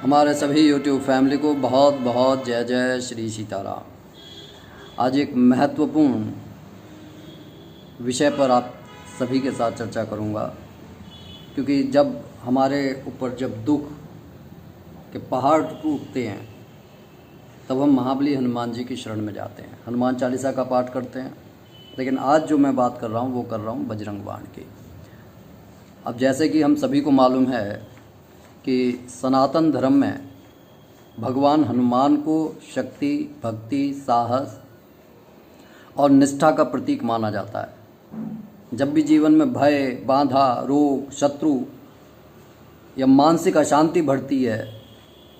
हमारे सभी YouTube family को बहुत बहुत जय जय श्री सीताराम। आज एक महत्वपूर्ण विषय पर आप सभी के साथ चर्चा करूंगा, क्योंकि जब हमारे ऊपर जब दुख के पहाड़ टूटते हैं तब हम महाबली हनुमान जी की शरण में जाते हैं, हनुमान चालीसा का पाठ करते हैं। लेकिन आज जो मैं बात कर रहा हूँ वो कर रहा हूँ बजरंग बाण की। अब जैसे कि हम सभी को मालूम है कि सनातन धर्म में भगवान हनुमान को शक्ति, भक्ति, साहस और निष्ठा का प्रतीक माना जाता है। जब भी जीवन में भय, बाधा, रोग, शत्रु या मानसिक अशांति बढ़ती है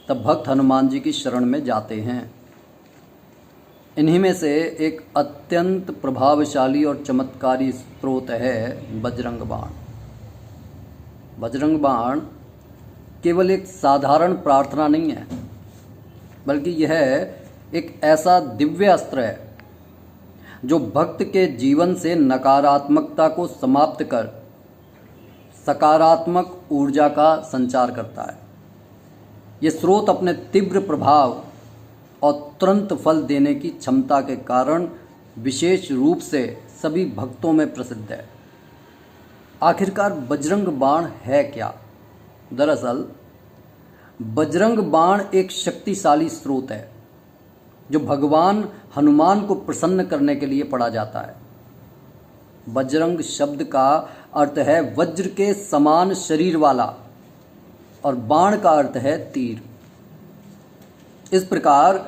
तब भक्त हनुमान जी की शरण में जाते हैं। इन्हीं में से एक अत्यंत प्रभावशाली और चमत्कारी स्रोत है बजरंग बाण। बजरंग बाण केवल एक साधारण प्रार्थना नहीं है, बल्कि यह एक ऐसा दिव्य अस्त्र है जो भक्त के जीवन से नकारात्मकता को समाप्त कर सकारात्मक ऊर्जा का संचार करता है। ये स्रोत अपने तीव्र प्रभाव और तुरंत फल देने की क्षमता के कारण विशेष रूप से सभी भक्तों में प्रसिद्ध है। आखिरकार बजरंग बाण है क्या? दरअसल बजरंग बाण एक शक्तिशाली स्रोत है जो भगवान हनुमान को प्रसन्न करने के लिए पढ़ा जाता है। बजरंग शब्द का अर्थ है वज्र के समान शरीर वाला और बाण का अर्थ है तीर। इस प्रकार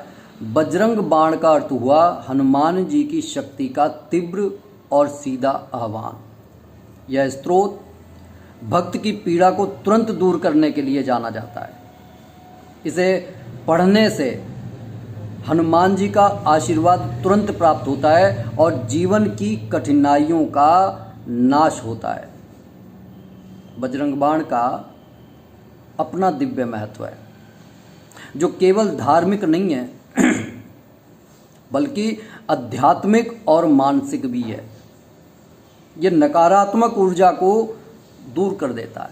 बजरंग बाण का अर्थ हुआ हनुमान जी की शक्ति का तीव्र और सीधा आह्वान। यह स्रोत भक्त की पीड़ा को तुरंत दूर करने के लिए जाना जाता है। इसे पढ़ने से हनुमान जी का आशीर्वाद तुरंत प्राप्त होता है और जीवन की कठिनाइयों का नाश होता है। बजरंग बाण का अपना दिव्य महत्व है जो केवल धार्मिक नहीं है बल्कि आध्यात्मिक और मानसिक भी है। यह नकारात्मक ऊर्जा को दूर कर देता है,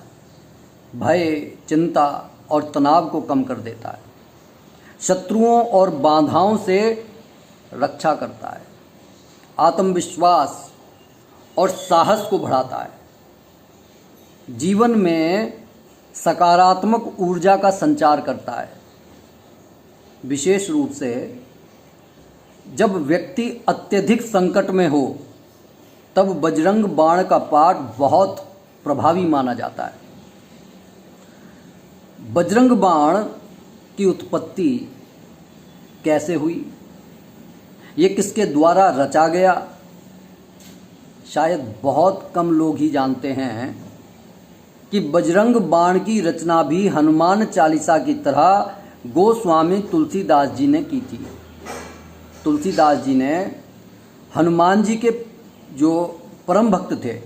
भय, चिंता और तनाव को कम कर देता है, शत्रुओं और बाधाओं से रक्षा करता है, आत्मविश्वास और साहस को बढ़ाता है, जीवन में सकारात्मक ऊर्जा का संचार करता है। विशेष रूप से जब व्यक्ति अत्यधिक संकट में हो तब बजरंग बाण का पाठ बहुत प्रभावी माना जाता है। बजरंग बाण की उत्पत्ति कैसे हुई, ये किसके द्वारा रचा गया, शायद बहुत कम लोग ही जानते हैं कि बजरंग बाण की रचना भी हनुमान चालीसा की तरह गोस्वामी तुलसीदास जी ने की थी। तुलसीदास जी ने हनुमान जी के जो परम भक्त थे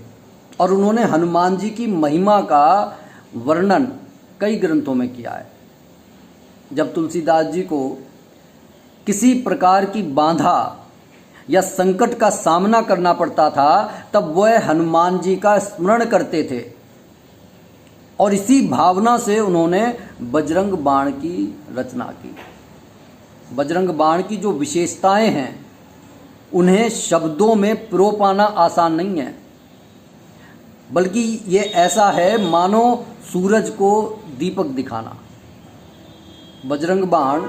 और उन्होंने हनुमान जी की महिमा का वर्णन कई ग्रंथों में किया है। जब तुलसीदास जी को किसी प्रकार की बाधा या संकट का सामना करना पड़ता था तब वह हनुमान जी का स्मरण करते थे और इसी भावना से उन्होंने बजरंग बाण की रचना की। बजरंग बाण की जो विशेषताएं हैं उन्हें शब्दों में पिरो पाना आसान नहीं है, बल्कि ये ऐसा है मानो सूरज को दीपक दिखाना। बजरंग बाण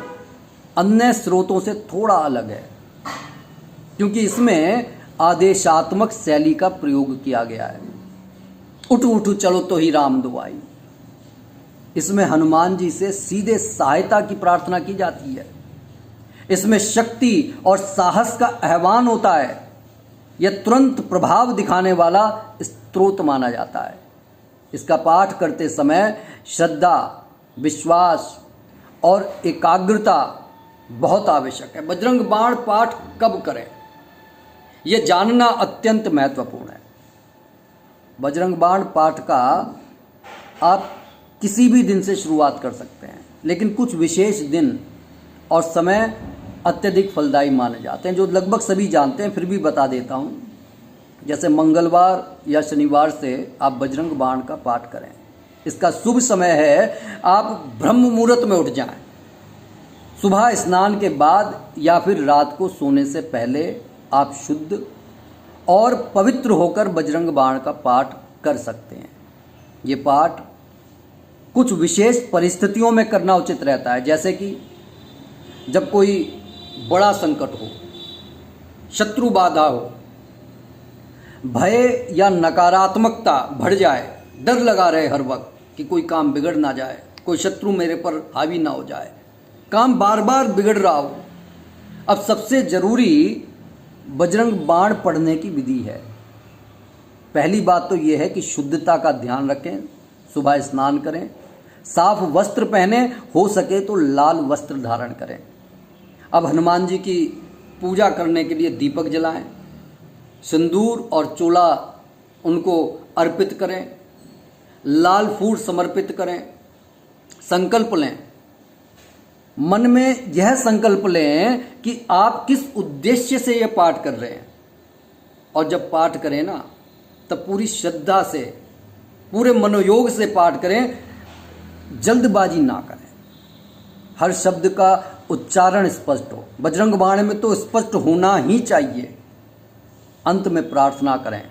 अन्य स्रोतों से थोड़ा अलग है क्योंकि इसमें आदेशात्मक शैली का प्रयोग किया गया है। उठो उठो चलो तो ही राम दुआई। इसमें हनुमान जी से सीधे सहायता की प्रार्थना की जाती है। इसमें शक्ति और साहस का आह्वान होता है। यह तुरंत प्रभाव दिखाने वाला स्रोत माना जाता है। इसका पाठ करते समय श्रद्धा, विश्वास और एकाग्रता बहुत आवश्यक है। बजरंग बाण पाठ कब करें, यह जानना अत्यंत महत्वपूर्ण है। बजरंग बाण पाठ का आप किसी भी दिन से शुरुआत कर सकते हैं, लेकिन कुछ विशेष दिन और समय अत्यधिक फलदायी माने जाते हैं जो लगभग सभी जानते हैं, फिर भी बता देता हूँ। जैसे मंगलवार या शनिवार से आप बजरंग बाण का पाठ करें। इसका शुभ समय है आप ब्रह्म मुहूर्त में उठ जाएं, सुबह स्नान के बाद या फिर रात को सोने से पहले आप शुद्ध और पवित्र होकर बजरंग बाण का पाठ कर सकते हैं। ये पाठ कुछ विशेष परिस्थितियों में करना उचित रहता है, जैसे कि जब कोई बड़ा संकट हो, शत्रु बाधा हो, भय या नकारात्मकता बढ़ जाए, डर लगा रहे हर वक्त कि कोई काम बिगड़ ना जाए, कोई शत्रु मेरे पर हावी ना हो जाए, काम बार बार बिगड़ रहा हो। अब सबसे जरूरी बजरंग बाण पढ़ने की विधि है। पहली बात तो यह है कि शुद्धता का ध्यान रखें, सुबह स्नान करें, साफ वस्त्र पहने, हो सके तो लाल वस्त्र धारण करें। अब हनुमान जी की पूजा करने के लिए दीपक जलाएं, सिंदूर और चोला उनको अर्पित करें, लाल फूल समर्पित करें, संकल्प लें, मन में यह संकल्प लें कि आप किस उद्देश्य से यह पाठ कर रहे हैं। और जब पाठ करें ना, तब पूरी श्रद्धा से, पूरे मनोयोग से पाठ करें, जल्दबाजी ना करें, हर शब्द का उच्चारण स्पष्ट हो। बजरंग बाण में तो स्पष्ट होना ही चाहिए। अंत में प्रार्थना करें,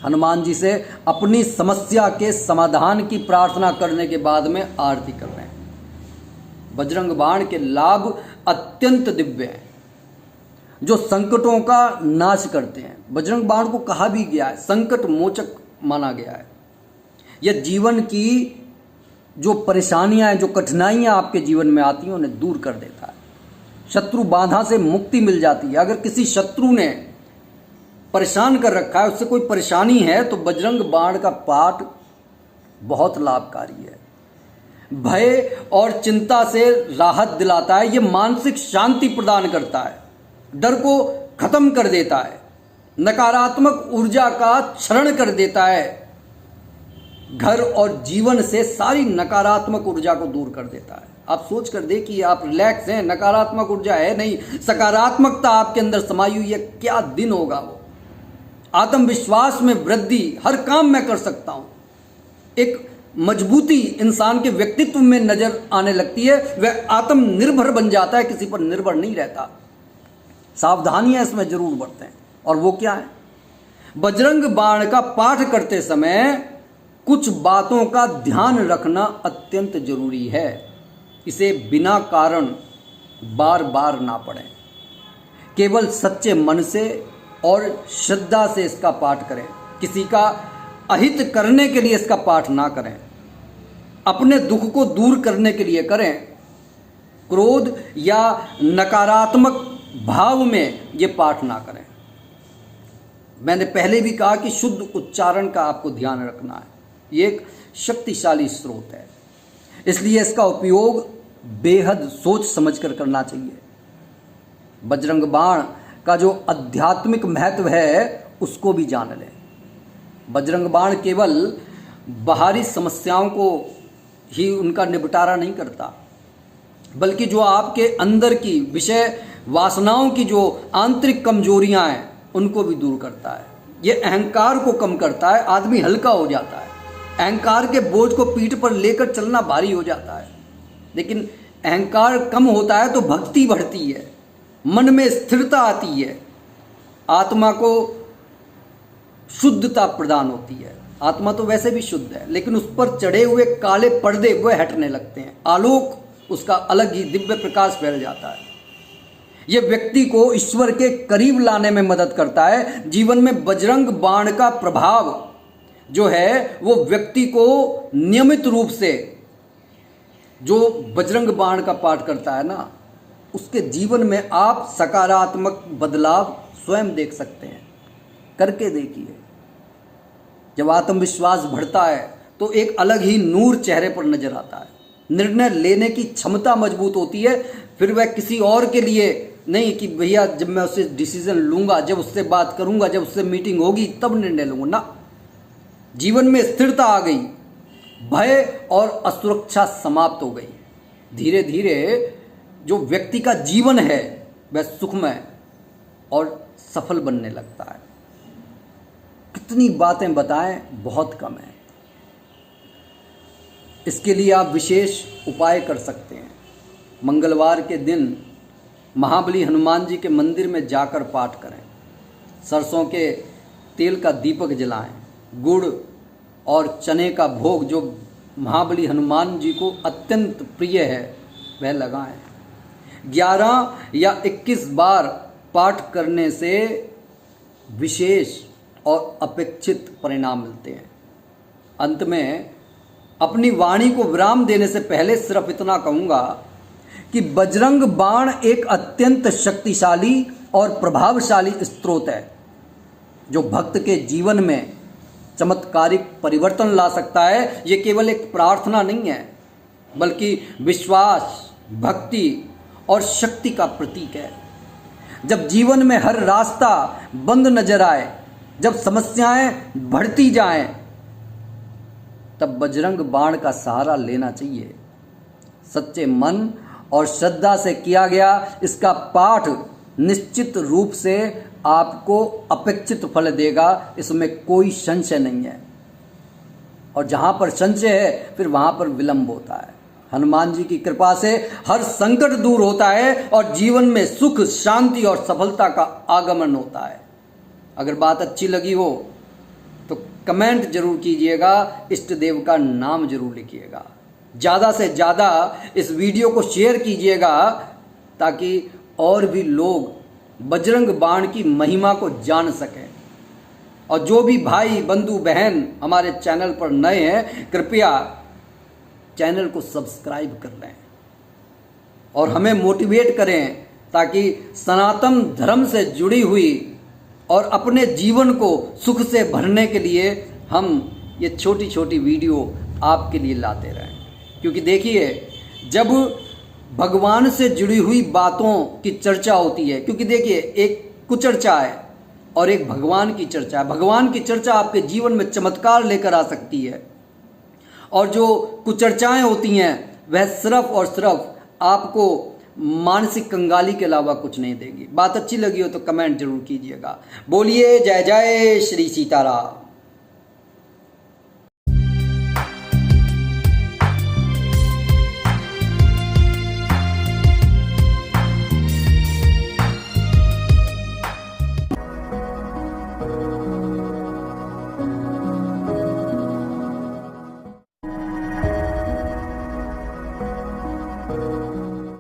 हनुमान जी से अपनी समस्या के समाधान की प्रार्थना करने के बाद में आरती कर रहे हैं। बजरंग बाण के लाभ अत्यंत दिव्य हैं, जो संकटों का नाश करते हैं। बजरंग बाण को कहा भी गया है, संकट मोचक माना गया है। यह जीवन की जो परेशानियां हैं, जो कठिनाइयां आपके जीवन में आती हैं, उन्हें दूर कर देता है। शत्रु बाधा से मुक्ति मिल जाती है। अगर किसी शत्रु ने परेशान कर रखा है, उससे कोई परेशानी है, तो बजरंग बाण का पाठ बहुत लाभकारी है। भय और चिंता से राहत दिलाता है, ये मानसिक शांति प्रदान करता है, डर को खत्म कर देता है, नकारात्मक ऊर्जा का क्षरण कर देता है, घर और जीवन से सारी नकारात्मक ऊर्जा को दूर कर देता है। आप सोच कर देखिए, आप रिलैक्स हैं, नकारात्मक ऊर्जा है नहीं, सकारात्मकता आपके अंदर समाई हुई है, क्या दिन होगा वो। आत्मविश्वास में वृद्धि, हर काम मैं कर सकता हूं, एक मजबूती इंसान के व्यक्तित्व में नजर आने लगती है, वह आत्मनिर्भर बन जाता है, किसी पर निर्भर नहीं रहता। सावधानियां इसमें जरूर बरतें, और वो क्या है? बजरंग बाण का पाठ करते समय कुछ बातों का ध्यान रखना अत्यंत जरूरी है। इसे बिना कारण बार बार ना पढ़ें, केवल सच्चे मन से और श्रद्धा से इसका पाठ करें। किसी का अहित करने के लिए इसका पाठ ना करें, अपने दुख को दूर करने के लिए करें। क्रोध या नकारात्मक भाव में ये पाठ ना करें। मैंने पहले भी कहा कि शुद्ध उच्चारण का आपको ध्यान रखना है। ये एक शक्तिशाली स्रोत है, इसलिए इसका उपयोग बेहद सोच समझकर करना चाहिए। बजरंग बाण का जो आध्यात्मिक महत्व है उसको भी जान लें। बजरंग बाण केवल बाहरी समस्याओं को ही उनका निपटारा नहीं करता, बल्कि जो आपके अंदर की विषय वासनाओं की जो आंतरिक कमजोरियां हैं उनको भी दूर करता है। ये अहंकार को कम करता है, आदमी हल्का हो जाता है। अहंकार के बोझ को पीठ पर लेकर चलना भारी हो जाता है। लेकिन अहंकार कम होता है तो भक्ति बढ़ती है, मन में स्थिरता आती है, आत्मा को शुद्धता प्रदान होती है। आत्मा तो वैसे भी शुद्ध है, लेकिन उस पर चढ़े हुए काले पर्दे वह हटने लगते हैं, आलोक उसका अलग ही दिव्य प्रकाश फैल जाता है। यह व्यक्ति को ईश्वर के करीब लाने में मदद करता है। जीवन में बजरंग बाण का प्रभाव जो है वो व्यक्ति को नियमित रूप से जो बजरंग बाण का पाठ करता है ना, उसके जीवन में आप सकारात्मक बदलाव स्वयं देख सकते हैं। करके देखिए, जब आत्मविश्वास बढ़ता है तो एक अलग ही नूर चेहरे पर नजर आता है। निर्णय लेने की क्षमता मजबूत होती है। फिर वह किसी और के लिए नहीं कि भैया जब मैं उससे डिसीजन लूंगा, जब उससे बात करूंगा, जब उससे मीटिंग होगी तब निर्णय लूंगा ना। जीवन में स्थिरता आ गई, भय और असुरक्षा समाप्त हो गई। धीरे धीरे जो व्यक्ति का जीवन है वह सुखमय और सफल बनने लगता है। कितनी बातें बताएं, बहुत कम है। इसके लिए आप विशेष उपाय कर सकते हैं। मंगलवार के दिन महाबली हनुमान जी के मंदिर में जाकर पाठ करें, सरसों के तेल का दीपक जलाएं, गुड़ और चने का भोग जो महाबली हनुमान जी को अत्यंत प्रिय है वह लगाएं। 11 या 21 बार पाठ करने से विशेष और अपेक्षित परिणाम मिलते हैं। अंत में अपनी वाणी को विराम देने से पहले सिर्फ इतना कहूँगा कि बजरंग बाण एक अत्यंत शक्तिशाली और प्रभावशाली स्रोत है जो भक्त के जीवन में चमत्कारिक परिवर्तन ला सकता है। ये केवल एक प्रार्थना नहीं है बल्कि विश्वास, भक्ति और शक्ति का प्रतीक है। जब जीवन में हर रास्ता बंद नजर आए, जब समस्याएं बढ़ती जाएं, तब बजरंग बाण का सहारा लेना चाहिए। सच्चे मन और श्रद्धा से किया गया इसका पाठ निश्चित रूप से आपको अपेक्षित फल देगा, इसमें कोई संशय नहीं है। और जहाँ पर संशय है फिर वहाँ पर विलंब होता है। हनुमान जी की कृपा से हर संकट दूर होता है और जीवन में सुख, शांति और सफलता का आगमन होता है। अगर बात अच्छी लगी हो तो कमेंट जरूर कीजिएगा, इष्ट देव का नाम जरूर लिखिएगा। ज़्यादा से ज़्यादा इस वीडियो को शेयर कीजिएगा ताकि और भी लोग बजरंग बाण की महिमा को जान सकें। और जो भी भाई, बंधु, बहन हमारे चैनल पर नए हैं, कृपया चैनल को सब्सक्राइब कर लें और हमें मोटिवेट करें ताकि सनातन धर्म से जुड़ी हुई और अपने जीवन को सुख से भरने के लिए हम ये छोटी छोटी वीडियो आपके लिए लाते रहें। क्योंकि देखिए, जब भगवान से जुड़ी हुई बातों की चर्चा होती है, क्योंकि देखिए एक कुचर्चा है और एक भगवान की चर्चा है। भगवान की चर्चा आपके जीवन में चमत्कार लेकर आ सकती है और जो कुचर्चाएं होती हैं वह सिर्फ और सिर्फ आपको मानसिक कंगाली के अलावा कुछ नहीं देगी। बात अच्छी लगी हो तो कमेंट जरूर कीजिएगा। बोलिए जय जय श्री सीताराम।